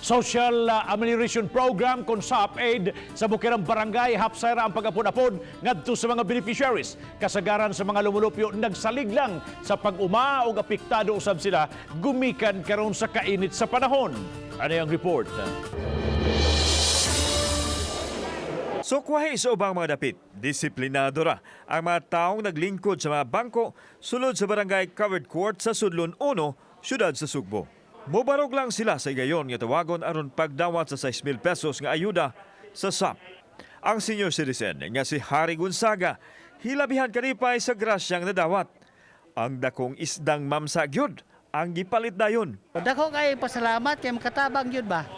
Social Amelioration Program kon SAP aid sa bukirang Barangay, Hapsay ra ang pag-apon-apon ngadto sa mga beneficiaries. Kasagaran sa mga lumulupyo nagsalig lang sa pag-uma og apektado usab sila gumikan karon sa kainit sa panahon. Ano ang report? Sukwahi sa ubang mga dapit, disiplinado ra ang mga taong naglingkod sa mga bangko sulod sa Barangay Covered Court sa Sudlon 1, Syudad sa Sugbo. Mubarog lang sila sa gayon nga tawagon aron pagdawat sa 6,000 pesos nga ayuda sa SAP. Ang senior citizen nga si Harry Gonzaga, hilabihan kanipay sa grasyang nadawat. Ang dakong isdang mamsa gyud ang gipalit dayon. Dako kay pasalamat kay makatabang gyud ba.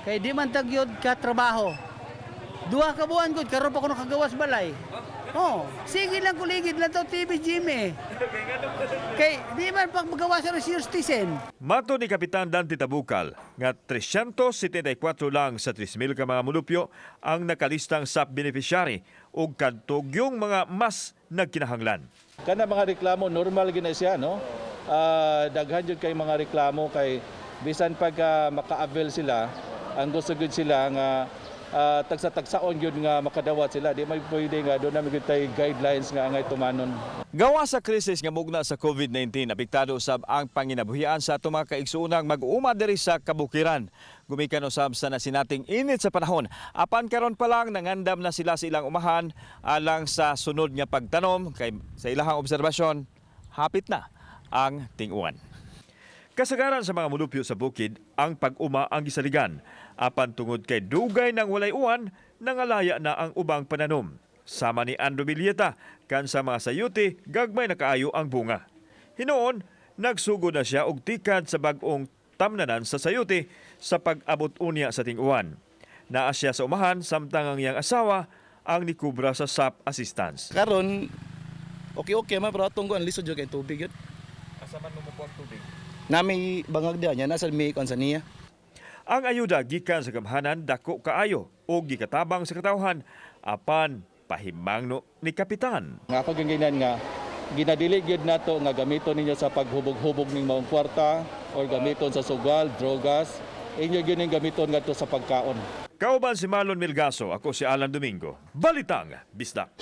Kay di man tag gyud ka trabaho. Duha ka buwan gud karon pa ko nakagawas balay. Oh, sige lang kuligid lang to TV Jimmy. Kay di man pag magawa sa citizen. Mato ni Kapitan Dante Tabukal nga 374 lang sa 3,000 ka mga mulupyo ang nakalistang SAP beneficiary ug kadtog yung mga mas nagkinahanglan. Kana mga reklamo normal gina siya no. Daghan jud kay mga reklamo kay bisan pag maka-avail sila ang gusto gud sila nga tagsa-tagsaon yun nga makadawat sila. Di may pwede nga doon namin tay guidelines nga angay tumanon. Gawa sa krisis nga mugna sa COVID-19, apektado usab ang panginabuhian sa atong mga kaigsuonang mag-uuma diri sa kabukiran. Gumikan usab sa nasinating init sa panahon. Apan karon pa lang nangandam na sila sa ilang umahan alang sa sunod nga pagtanom kay sa ilahang obserbasyon hapit na ang ting-uwan. Kasagaran sa mga mulupyo sa bukid, ang pag-uma ang gisaligan. Apan tungod kay dugay ng walay uwan, nangalaya na ang ubang pananom. Sama ni Andrew Milieta, kan sa mga sayuti, gagmay na kaayo ang bunga. Hinoon, nagsugod na siya og tikad sa bag-ong tamnanan sa sayuti sa pag-abot unya sa ting-uwan. Naa siya sa umahan, samtang ang iyang asawa ang nikubra sa SAP assistance. Karon okay man pero atong kuan lisod jud kay tubig yun. Asa man mo ang tubig? Nami bangag diyan nasa may kon sa niya. Ang ayuda gikan sa gamhanan dako kaayo o gikatabang sa katawhan apan pahimangno ni kapitan. Nga ako ganyan nga ginadili gyud nato nga gamiton ninyo sa paghubog-hubog ning maong kwarta or gamiton sa sugal, drogas, inyo gyud ning gamiton ngadto sa pagkaon. Kauban si Marlon Milgaso, ako si Alan Domingo. Balitang Bisdak.